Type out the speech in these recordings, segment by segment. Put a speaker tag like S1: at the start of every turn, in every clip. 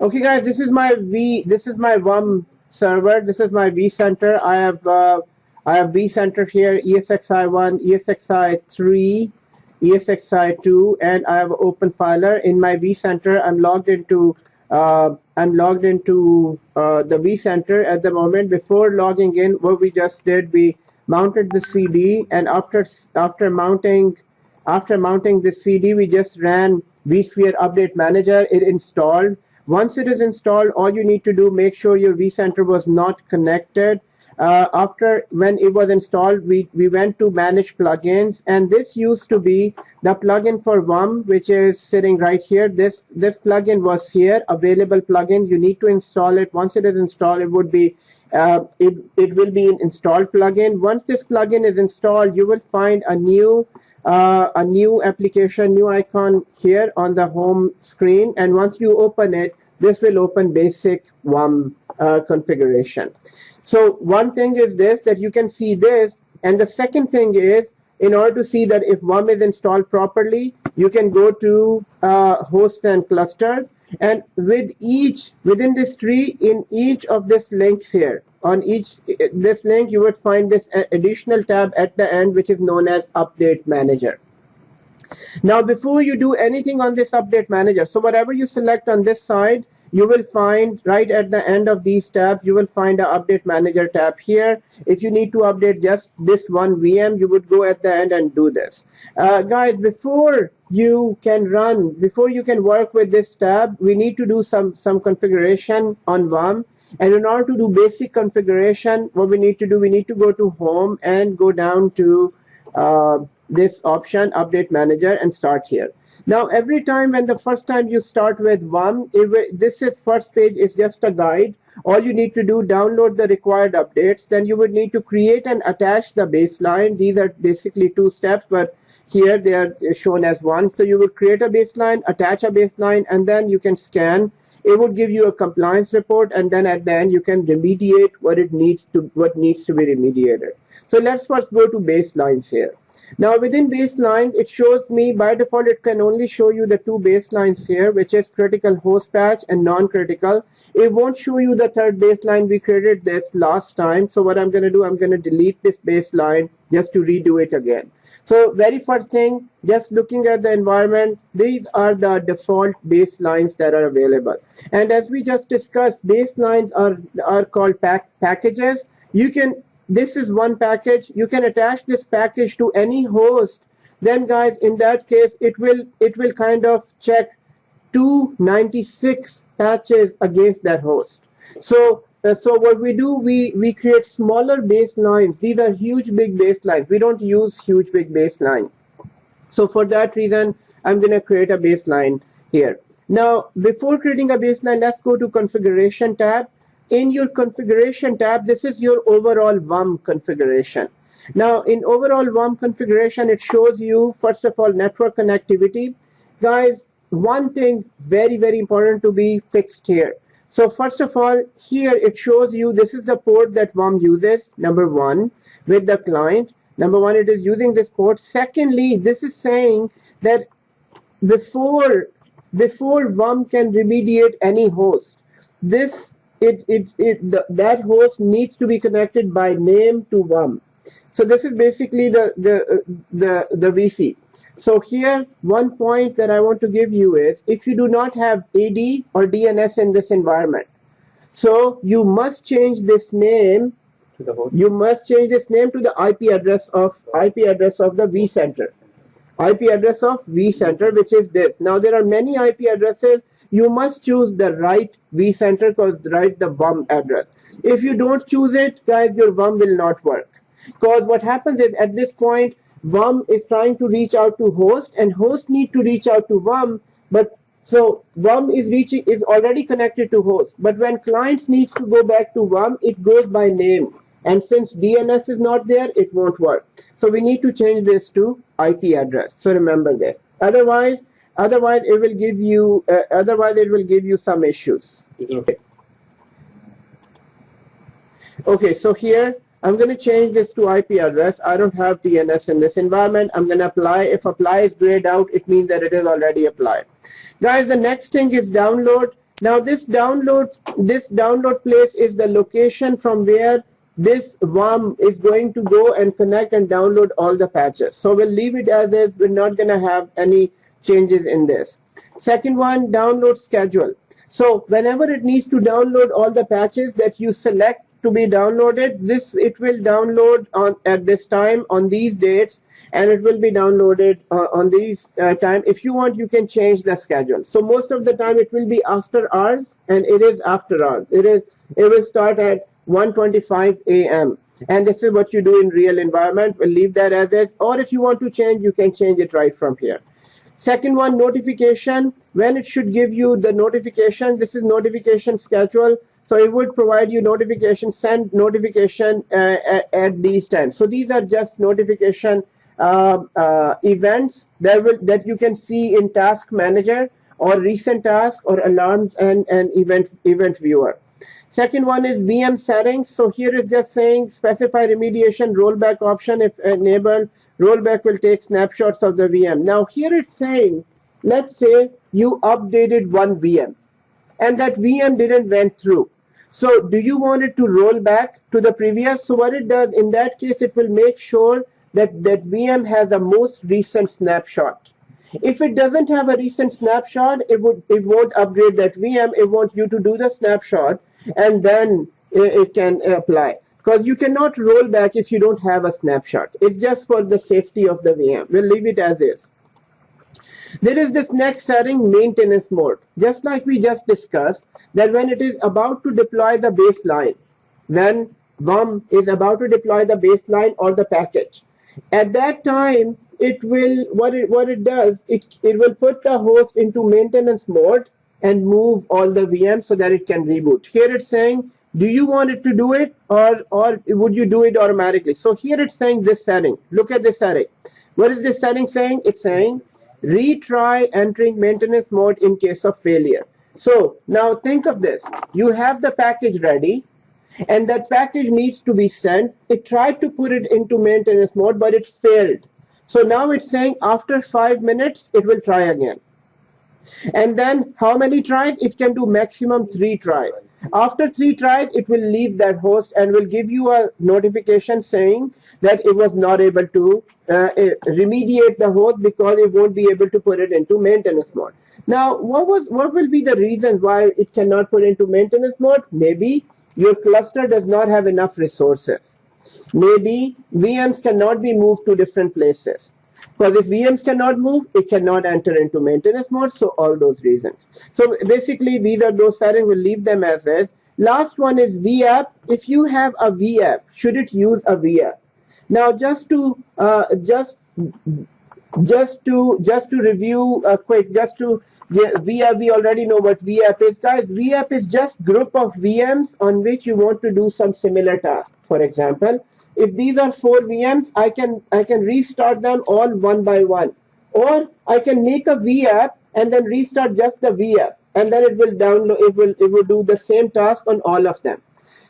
S1: Okay, guys, this is my VUM server. This is my vCenter. I have vCenter here, ESXi1, ESXi3, ESXi2, and I have OpenFiler. In my vCenter, I'm logged into the vCenter at the moment. Before logging in, what we just did, we mounted the CD, and after mounting this CD, we just ran vSphere Update Manager. It installed. Once it is installed, all you need to do, make sure your vCenter was not connected. When it was installed, we went to manage plugins, and this used to be the plugin for VUM, which is sitting right here. This plugin was here, available plugin. You need to install it. Once it is installed, it would be it will be an installed plugin. Once this plugin is installed, you will find a new application, new icon here on the home screen, and once you open it, this will open basic VUM configuration. So one thing is this, that you can see this, and the second thing is, in order to see that if VUM is installed properly, you can go to hosts and clusters, and within this tree, in each of these links here, on this link, you would find this additional tab at the end, which is known as Update Manager. Now, before you do anything on this Update Manager, so whatever you select on this side, you will find right at the end of these tabs, you will find an Update Manager tab here. If you need to update just this one VM, you would go at the end and do this. Guys, before you can work with this tab, we need to do some configuration on VUM. And in order to do basic configuration, what we need to do, we need to go to Home and go down to this option, Update Manager, and start here. Now, every time when the first time you start with VUM, first page is just a guide. All you need to do, download the required updates. Then you would need to create and attach the baseline. These are basically two steps, but here they are shown as one. So you would create a baseline, attach a baseline, and then you can scan. It would give you a compliance report, and then at the end you can remediate what needs to be remediated. So let's first go to baselines here. Now within baselines, it shows me by default it can only show you the two baselines here, which is critical host patch and non-critical. It won't show you the third baseline. We created this last time. So what I'm going to do, I'm going to delete this baseline just to redo it again. So very first thing, just looking at the environment, these are the default baselines that are available. And as we just discussed, baselines are called packages. This is one package. You can attach this package to any host. Then guys, in that case, it will kind of check 296 patches against that host. So what we do, we create smaller baselines. These are huge big baselines. We don't use huge big baseline. So for that reason, I'm going to create a baseline here. Now, before creating a baseline, let's go to Configuration tab. In your Configuration tab, this is your overall VUM configuration. Now, in overall VUM configuration, it shows you, first of all, network connectivity. Guys, one thing very, very important to be fixed here. So first of all, here it shows you this is the port that VUM uses, number one, with the client. Number one, it is using this port. Secondly, this is saying that before VUM can remediate any host, that host needs to be connected by name to VUM. So this is basically the VC. So here, one point that I want to give you is, if you do not have AD or DNS in this environment, so you must change this name to the host. You must change this name to the IP address of the vCenter. IP address of vCenter, which is this. Now there are many IP addresses. You must choose the right vCenter, the VUM address. If you don't choose it, guys, your VUM will not work. Because what happens is, at this point, VUM is trying to reach out to host, and host need to reach out to VUM. But so VUM is already connected to host. But when clients needs to go back to VUM, it goes by name. And since DNS is not there, it won't work. So we need to change this to IP address. So remember this. Otherwise it will give you some issues. Okay, so here I'm going to change this to IP address. I don't have DNS in this environment. I'm going to apply. If apply is grayed out, it means that it is already applied. Guys, the next thing is download. Now this download place is the location from where this VUM is going to go and connect and download all the patches. So we'll leave it as is. We're not going to have any changes in this. Second one, download schedule. So whenever it needs to download all the patches that you select to be downloaded, it will download at this time on these dates, and it will be downloaded on these time. If you want, you can change the schedule. So most of the time it will be after hours, and it is after hours. It will start at 1:25 a.m. and this is what you do in real environment. We'll leave that as is, or if you want to change, you can change it right from here. Second one, notification. When it should give you the notification, this is notification schedule. So it would provide you notification, send notification at these times. So these are just notification events that you can see in Task Manager or recent task or alarms and event viewer. Second one is VM settings. So here is just saying specify remediation rollback option. If enabled, rollback will take snapshots of the VM. Now here it's saying, let's say you updated one VM and that VM didn't went through. So do you want it to roll back to the previous? So what it does in that case, it will make sure that that VM has a most recent snapshot. If it doesn't have a recent snapshot, it won't upgrade that VM. It wants you to do the snapshot and then it can apply. Because you cannot roll back if you don't have a snapshot. It's just for the safety of the VM. We'll leave it as is. There is this next setting, maintenance mode. Just like we just discussed, that when it is about to deploy the baseline, when VUM is about to deploy the baseline or the package, at that time, it will, what it does, it will put the host into maintenance mode and move all the VMs so that it can reboot. Here it's saying, do you want it to do it or would you do it automatically? So here it's saying this setting. Look at this setting. What is this setting saying? It's saying retry entering maintenance mode in case of failure. So now think of this. You have the package ready and that package needs to be sent. It tried to put it into maintenance mode, but it failed. So now it's saying after 5 minutes, it will try again. And then how many tries? It can do maximum 3 tries. After 3 tries, it will leave that host and will give you a notification saying that it was not able to remediate the host because it won't be able to put it into maintenance mode. Now, what will be the reasons why it cannot put into maintenance mode? Maybe your cluster does not have enough resources. Maybe VMs cannot be moved to different places. Because if VMs cannot move, it cannot enter into maintenance mode. So all those reasons. So basically, these are those settings. We'll leave them as is. Last one is VApp. If you have a VApp, should it use a VApp? Now, just to review quick, VApp, we already know what VApp is, guys. VApp is just group of VMs on which you want to do some similar task. For example, if these are 4 VMs, I can restart them all one by one, or I can make a VApp and then restart just the VApp, and then it will download. It will do the same task on all of them.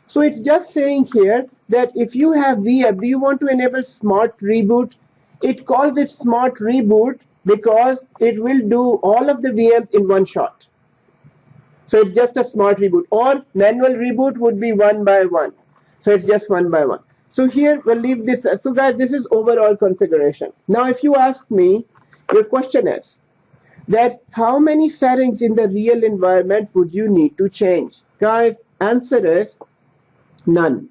S1: So it's just saying here that if you have VApp, do you want to enable smart reboot? It calls it smart reboot because it will do all of the VMs in one shot. So it's just a smart reboot, or manual reboot would be one by one. So it's just one by one. So here we'll leave this. So guys, this is overall configuration. Now, if you ask me, your question is that how many settings in the real environment would you need to change? Guys, answer is none.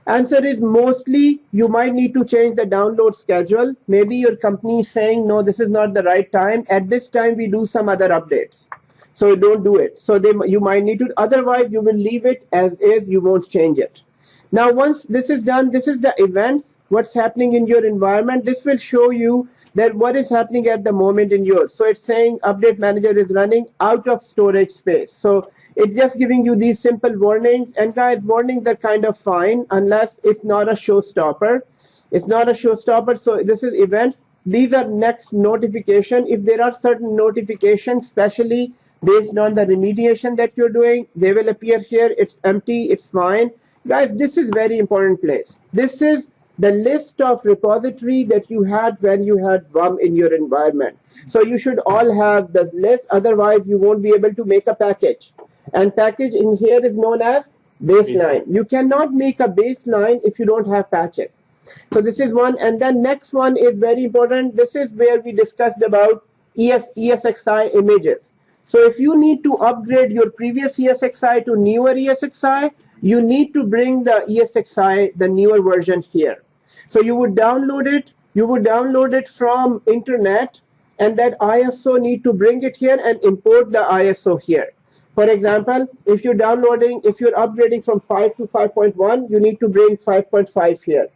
S1: Answer is mostly you might need to change the download schedule. Maybe your company is saying, no, this is not the right time. At this time, we do some other updates. So don't do it. So you might need to. Otherwise, you will leave it as is. You won't change it. Now, once this is done, this is the events, what's happening in your environment. This will show you that what is happening at the moment in yours. So it's saying update manager is running out of storage space. So it's just giving you these simple warnings. And guys, warnings are kind of fine unless it's not a showstopper. It's not a showstopper. So this is events. These are next notification. If there are certain notifications, especially based on the remediation that you're doing, they will appear here. It's empty. It's fine. Guys, this is very important place. This is the list of repository that you had when you had VUM in your environment. So you should all have the list. Otherwise, you won't be able to make a package. and package in here is known as baseline. You cannot make a baseline if you don't have patches. So this is one, and then next one is very important. This is where we discussed about ESXi images. So if you need to upgrade your previous ESXi to newer ESXi, you need to bring the ESXi, the newer version here. So you would download it. You would download it from internet, and that ISO need to bring it here and import the ISO here. For example, if you're upgrading from 5 to 5.1, you need to bring 5.5 here.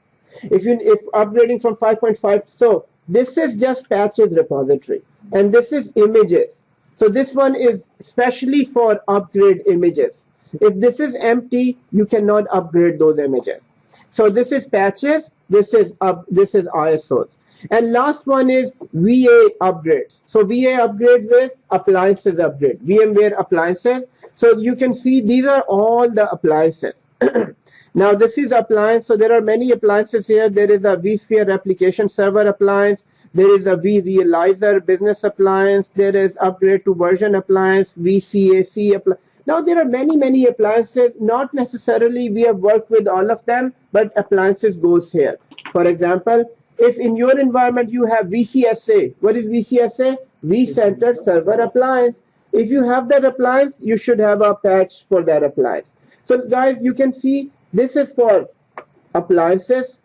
S1: If upgrading from 5.5, so this is just patches repository, and this is images. So this one is specially for upgrade images. If this is empty, you cannot upgrade those images. So this is patches. This is ISOs. And last one is VA upgrades. So VA upgrades is appliances upgrade, VMware appliances. So you can see these are all the appliances. Now this is appliance. So there are many appliances here. There is a vSphere application server appliance. There is a vRealizer business appliance. There is upgrade to version appliance, VCAC appliance. Now there are many appliances. Not necessarily we have worked with all of them, but appliances goes here. For example, if in your environment you have VCSA, what is VCSA? vCenter Server Appliance. If you have that appliance, you should have a patch for that appliance. So guys, you can see this is for appliances,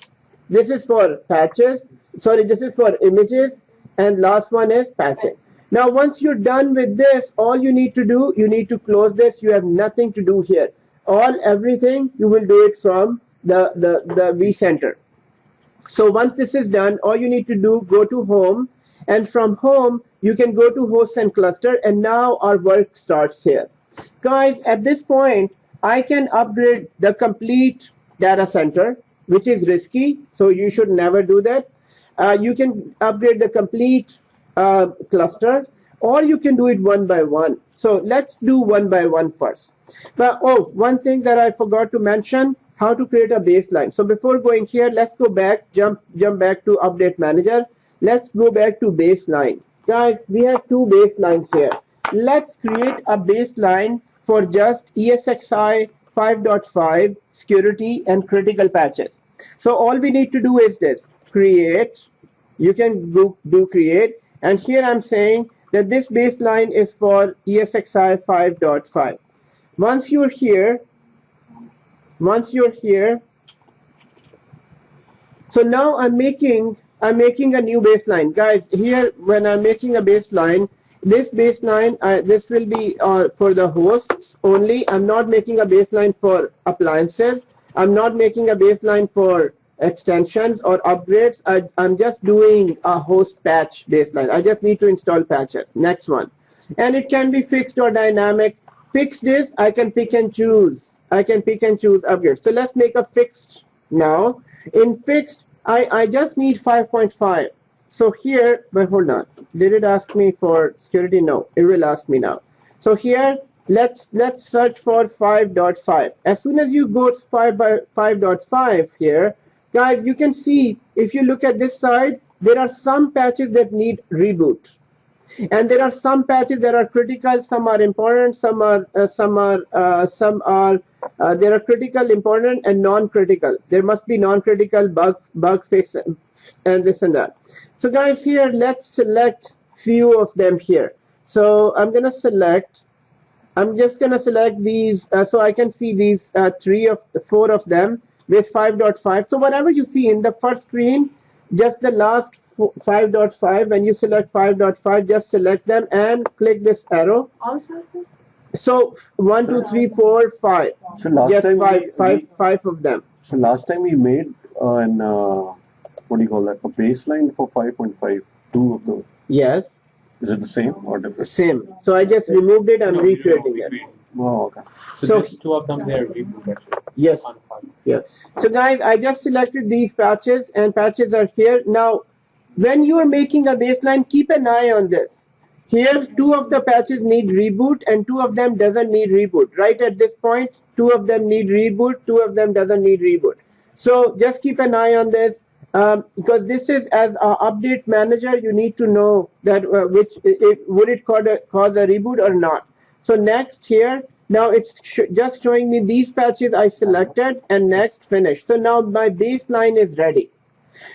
S1: this is for patches, sorry, this is for images, and last one is patches. Now once you're done with this, all you need to do, you need to close this. You have nothing to do here. Everything you will do it from the vCenter. So once this is done, all you need to do, go to home, and from home you can go to host and cluster, and now our work starts here. Guys, at this point I can upgrade the complete data center, which is risky, so you should never do that. You can upgrade the complete cluster, or you can do it one by one. So let's do one by one first. But one thing that I forgot to mention, how to create a baseline. So before going here, let's go back, jump back to Update Manager. Let's go back to baseline. Guys, we have two baselines here. Let's create a baseline for just ESXi 5.5 security and critical patches. So all we need to do is this, create. You can do create, and here I'm saying that this baseline is for ESXi 5.5. Once you're here, so now I'm making a new baseline. Guys, here when I'm making a baseline, this baseline, this will be for the hosts only. I'm not making a baseline for appliances. I'm not making a baseline for extensions or upgrades. I'm just doing a host patch baseline. I just need to install patches. Next one. And it can be fixed or dynamic. Fixed is I can pick and choose. I can pick and choose upgrades. So let's make a fixed now. In fixed, I just need 5.5. So here, but hold on. Did it ask me for security? No, it will ask me now. So here, let's search for 5.5. As soon as you go to 5.5 here, guys, you can see if you look at this side, there are some patches that need reboot, and there are some patches that are critical. Some are important. There are critical, important, and non-critical. There must be non-critical bug fix and this and that. So guys, here let's select few of them here. So I'm just gonna select these, so I can see these 4 of them with 5.5. So whatever you see in the first screen, just the last 5.5. When you select 5.5, just select them and click this arrow. So 1, 2, 3, 4, 5.
S2: So last
S1: yes,
S2: time
S1: five of them.
S2: So last time we made what do you call that? A baseline for 5.5. 2 of those.
S1: Yes.
S2: Is it the same or different?
S1: Same. So I just removed it. I'm recreating it.
S2: Oh, okay.
S3: So just 2 of them they are rebooted.
S1: Yes. Yeah. So guys, I just selected these patches, and patches are here. Now, when you are making a baseline, keep an eye on this. Here, 2 of the patches need reboot, and 2 of them doesn't need reboot. Right at this point, 2 of them need reboot, 2 of them doesn't need reboot. So just keep an eye on this. Because this is, as an update manager, you need to know that would it cause a reboot or not. So next here, Now it's just showing me these patches I selected, and next finish. So now my baseline is ready.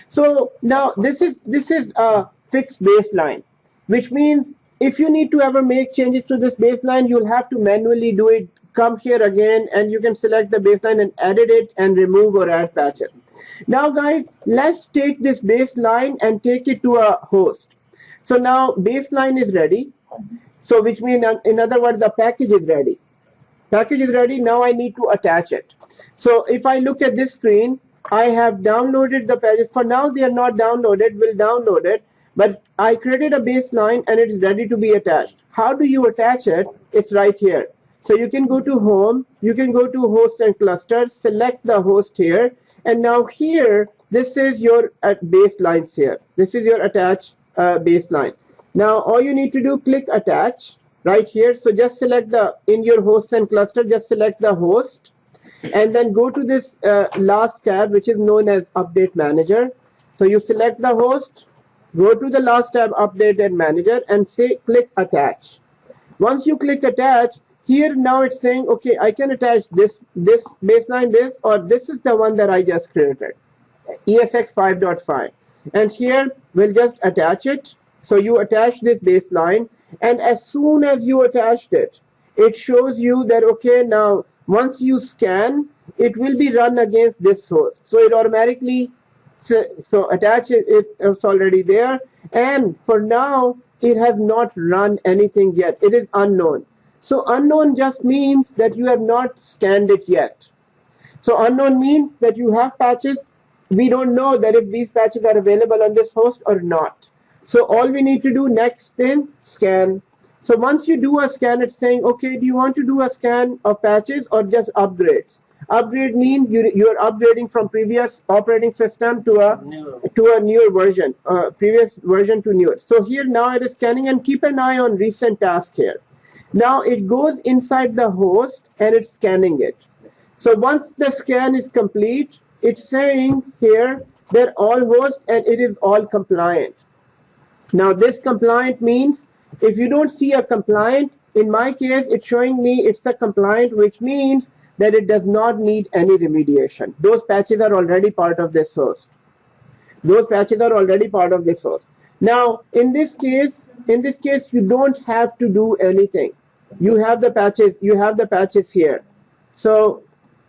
S1: So now this is a fixed baseline, which means if you need to ever make changes to this baseline, you'll have to manually do it. Come here again, and you can select the baseline and edit it and remove or add patches. Now guys, let's take this baseline and take it to a host. So now baseline is ready. So which means, in other words, the package is ready. Package is ready. Now I need to attach it. So if I look at this screen, I have downloaded the package. For now, they are not downloaded. We'll download it. But I created a baseline and it's ready to be attached. How do you attach it? It's right here. So you can go to Home. You can go to Host and Clusters. Select the host here. And now here, this is your baselines here. This is your attached baseline. Now all you need to do, click Attach right here. So just select in your host and cluster, just select the host, and then go to this last tab, which is known as Update Manager. So you select the host, go to the last tab, Update and Manager, and click Attach. Once you click Attach, here now it's saying, okay, I can attach this baseline, or this is the one that I just created, ESX 5.5. And here we'll just attach it. So you attach this baseline, and as soon as you attached it, it shows you that, okay, now once you scan, it will be run against this host. So it automatically, so attach it, it's already there. And for now, it has not run anything yet. It is unknown. So unknown just means that you have not scanned it yet. So unknown means that you have patches. We don't know that if these patches are available on this host or not. So all we need to do next is scan. So once you do a scan, it's saying, okay, do you want to do a scan of patches or just upgrades? Upgrade means you're upgrading from previous operating system to a newer version, previous version to newer. So here now it is scanning, and keep an eye on recent task here. Now it goes inside the host and it's scanning it. So once the scan is complete, it's saying here they're all host and it is all compliant. Now this compliant means if you don't see a compliant, in my case, it's showing me it's a compliant, which means that it does not need any remediation. Those patches are already part of this host. Those patches are already part of this host. Now, in this case, you don't have to do anything. You have the patches here. So,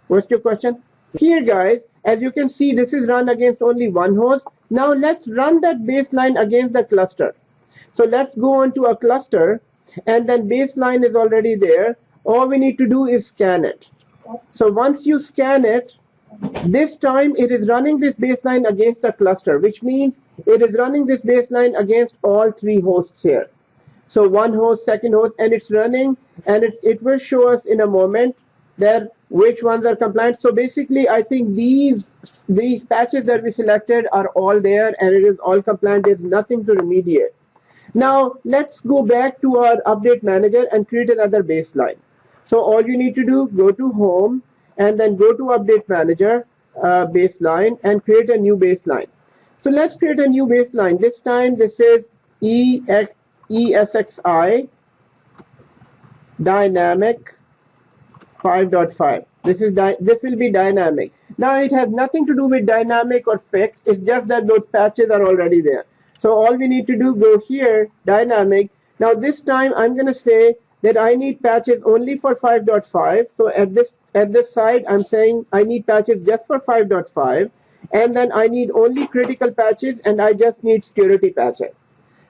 S1: what's your question? Here, guys, as you can see, this is run against only one host. Now, let's run that baseline against the cluster. So let's go on to a cluster, and then baseline is already there. All we need to do is scan it. So once you scan it, this time it is running this baseline against a cluster, which means it is running this baseline against all three hosts here. So one host, second host, and it's running, and it will show us in a moment that which ones are compliant. So basically, I think these patches that we selected are all there, and it is all compliant. There's nothing to remediate. Now let's go back to our update manager and create another baseline. So all you need to do, go to Home and then go to Update Manager, Baseline, and create a new baseline. So let's create a new baseline. This time this is ESXi Dynamic 5.5. This will be dynamic. Now it has nothing to do with dynamic or fixed. It's just that those patches are already there. So all we need to do, go here, dynamic. Now this time I'm going to say that I need patches only for 5.5. So at this side, I'm saying I need patches just for 5.5. And then I need only critical patches, and I just need security patches.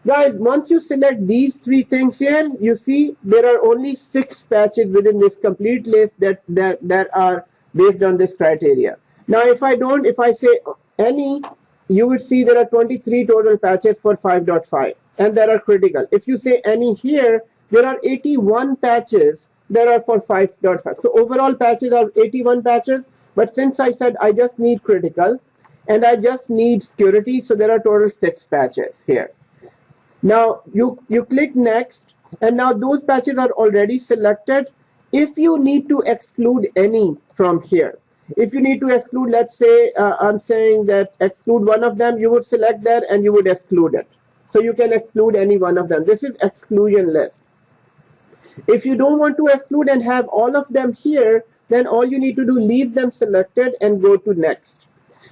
S1: Guys, once you select these three things here, you see there are only 6 patches within this complete list that are based on this criteria. Now if I say any, you would see there are 23 total patches for 5.5, and that are critical. If you say any here, there are 81 patches that are for 5.5. So overall patches are 81 patches, but since I said I just need critical and I just need security, so there are total 6 patches here. Now you click next, and now those patches are already selected. If you need to exclude any from here, if you need to exclude, let's say I'm saying that exclude one of them, you would select that and you would exclude it. So you can exclude any one of them. This is exclusion list. If you don't want to exclude and have all of them here, then all you need to do, leave them selected and go to next.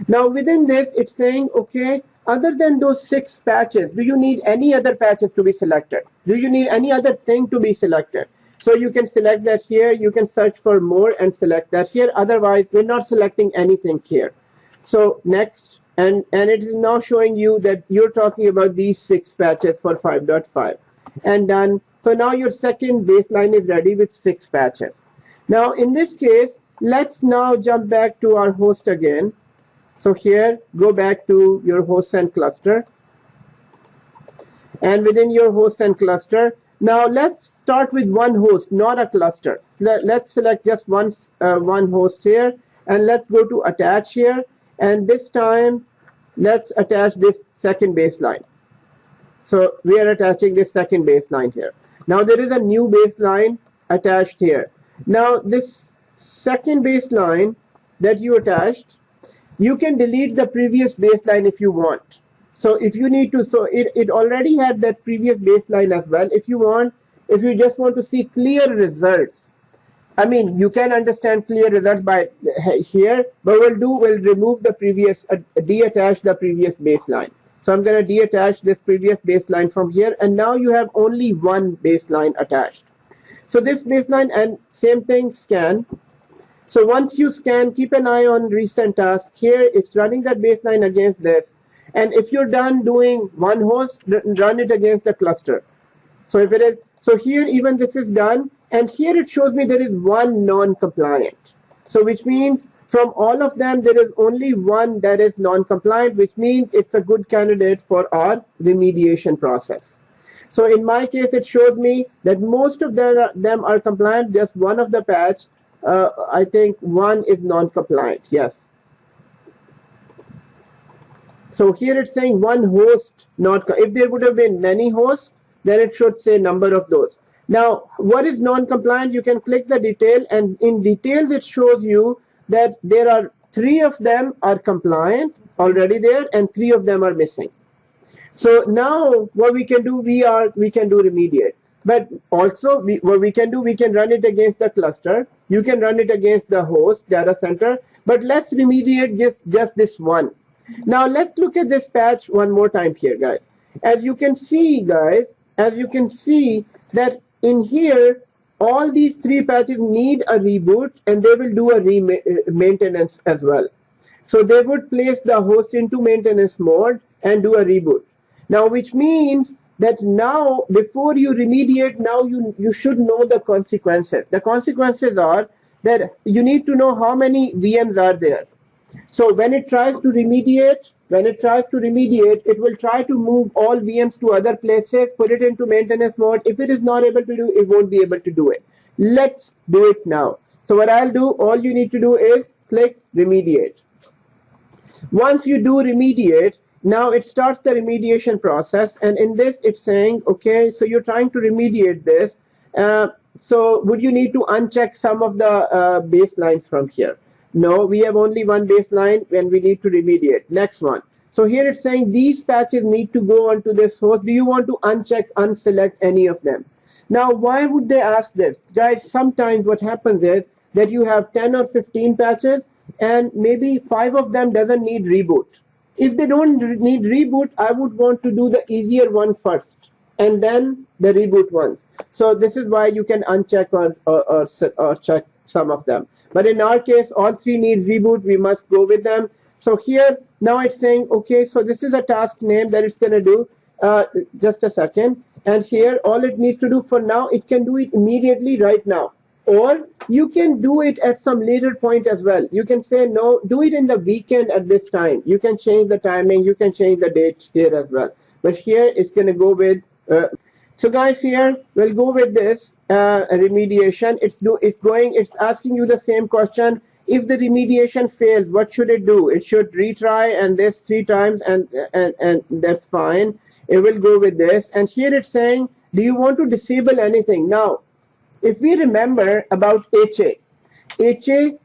S1: Now within this, it's saying, okay, other than those 6 patches, do you need any other patches to be selected? Do you need any other thing to be selected? So you can select that here, you can search for more and select that here. Otherwise, we're not selecting anything here. So next, and it is now showing you that you're talking about these 6 patches for 5.5 and done. So now your second baseline is ready with 6 patches. Now in this case, let's now jump back to our host again. So here, go back to your hosts and cluster. And within your hosts and cluster, now let's start with one host, not a cluster. Let's select just one host here, and let's go to attach here. And this time, let's attach this second baseline. So we are attaching this second baseline here. Now there is a new baseline attached here. Now this second baseline that you attached, you can delete the previous baseline if you want. So if you need to, so it already had that previous baseline as well. If you just want to see clear results, I mean, you can understand clear results by here, but we'll remove the previous, deattach the previous baseline. So I'm going to deattach this previous baseline from here, and now you have only one baseline attached. So this baseline, and same thing, scan. So once you scan, keep an eye on recent task. Here, it's running that baseline against this. And if you're done doing one host, run it against the cluster. So if it is, so here even this is done, and here it shows me there is one non-compliant. So which means from all of them, there is only one that is non-compliant, which means it's a good candidate for our remediation process. So in my case, it shows me that most of them are compliant, just one of the patch. I think one is non-compliant, yes. So here it's saying one host not, if there would have been many hosts, then it should say number of those. Now, what is non-compliant? You can click the detail, and in details it shows you that there are 3 of them are compliant already there, and 3 of them are missing. So now what we can do, we can do remediate. But also what we can do, we can run it against the cluster. You can run it against the host data center. But let's remediate just this one. Now let's look at this patch one more time here, guys. As you can see, guys, as you can see that in here, all these 3 patches need a reboot, and they will do a maintenance as well. So they would place the host into maintenance mode and do a reboot. Now, which means that now, before you remediate, now you should know the consequences. The consequences are that you need to know how many VMs are there. So when it tries to remediate, it will try to move all VMs to other places, put it into maintenance mode. If it is not able to do, it won't be able to do it. Let's do it now. So what I'll do, all you need to do is click remediate. Once you do remediate, now it starts the remediation process, and in this it's saying, okay, so you're trying to remediate this. So would you need to uncheck some of the baselines from here? No, we have only one baseline when we need to remediate. Next one. So here it's saying these patches need to go onto this host. Do you want to unselect any of them? Now, why would they ask this? Guys, sometimes what happens is that you have 10 or 15 patches, and maybe 5 of them doesn't need reboot. If they don't need reboot, I would want to do the easier one first, and then the reboot ones. So this is why you can uncheck or check some of them. But in our case, all 3 need reboot. We must go with them. So here, now it's saying, okay, so this is a task name that it's going to do. Just a second. And here, all it needs to do for now, it can do it immediately right now. Or you can do it at some later point as well. You can say, no, do it in the weekend at this time. You can change the timing. You can change the date here as well. But here, it's going to go with... So guys, here we'll go with this remediation. It's asking you the same question. If the remediation fails, what should it do? It should retry and this 3 times, and that's fine. It will go with this. And here it's saying, do you want to disable anything? Now, if we remember about HA,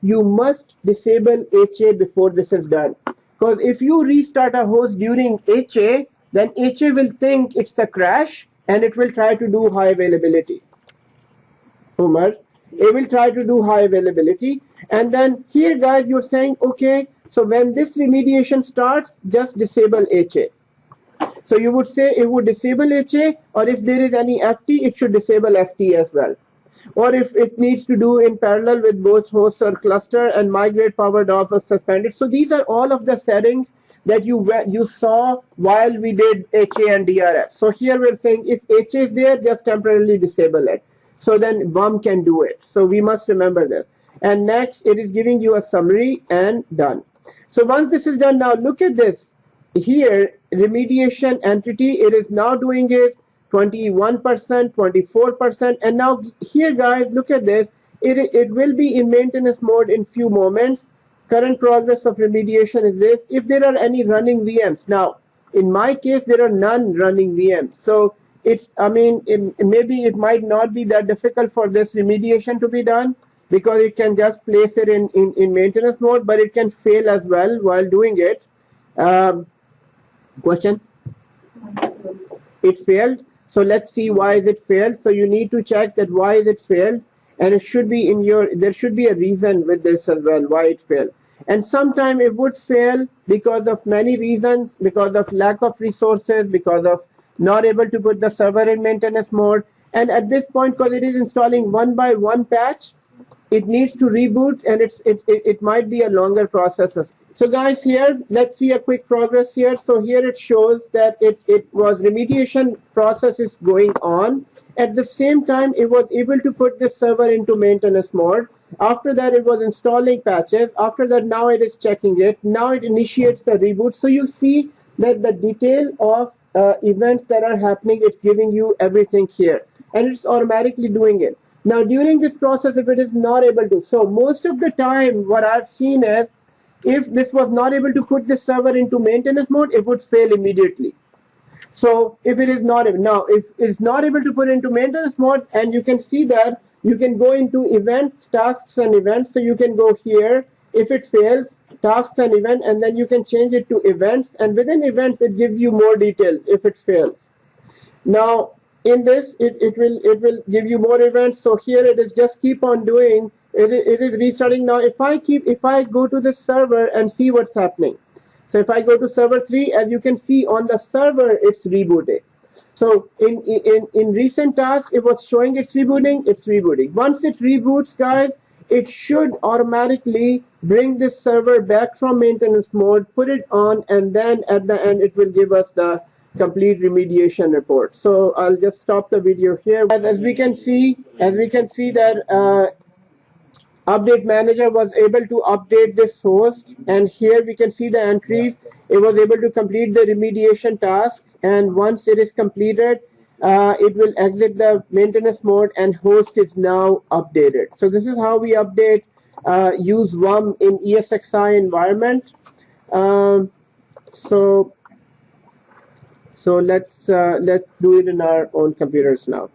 S1: you must disable HA before this is done. Because if you restart a host during HA, then HA will think it's a crash, and it will try to do high availability. Umar, it will try to do high availability. And then here, guys, you're saying, okay, so when this remediation starts, just disable HA. So you would say it would disable HA, or if there is any FT, it should disable FT as well. Or if it needs to do in parallel with both hosts or cluster and migrate powered off or suspended. So these are all of the settings that you saw while we did HA and DRS. So here we're saying if HA is there, just temporarily disable it. So then VUM can do it. So we must remember this. And next, it is giving you a summary and done. So once this is done, now look at this. Here, remediation entity, it is now doing is 21%, 24%, and now here, guys, look at this. It will be in maintenance mode in few moments. Current progress of remediation is this. If there are any running VMs, now in my case there are none running VMs, so it's, I mean, maybe it might not be that difficult for this remediation to be done because it can just place it in maintenance mode, but it can fail as well while doing it. Question? It failed. So let's see why is it failed. So you need to check that why is it failed, and it should be in your, there should be a reason with this as well why it failed. And sometime it would fail because of many reasons, because of lack of resources, because of not able to put the server in maintenance mode. And at this point, because it is installing one by one patch, it needs to reboot, and it might be a longer process. So guys, here let's see a quick progress here. So here it shows that it was remediation process is going on. At the same time, it was able to put this server into maintenance mode. After that, it was installing patches. After that, now it is checking it. Now it initiates the reboot. So you see that the detail of events that are happening, it's giving you everything here, and it's automatically doing it. Now during this process, if it is not able to, so most of the time what I've seen is, if this was not able to put this server into maintenance mode, it would fail immediately. So if it is not, now if it's not able to put into maintenance mode, and you can see that you can go into events, tasks and events. So you can go here, if it fails, tasks and event, and then you can change it to events, and within events it gives you more details if it fails. Now in this, it will give you more events. So here it is just keep on doing. It is restarting now. If I go to this server and see what's happening. So if I go to server 3, as you can see on the server, it's rebooting. So in recent task, it was showing it's rebooting. Once it reboots, guys, it should automatically bring this server back from maintenance mode, put it on, and then at the end, it will give us the complete remediation report. So I'll just stop the video here. As we can see that Update Manager was able to update this host, and here we can see the entries. It was able to complete the remediation task, and once it is completed, it will exit the maintenance mode, and host is now updated. So this is how we update, use VUM in ESXi environment. So let's do it in our own computers now.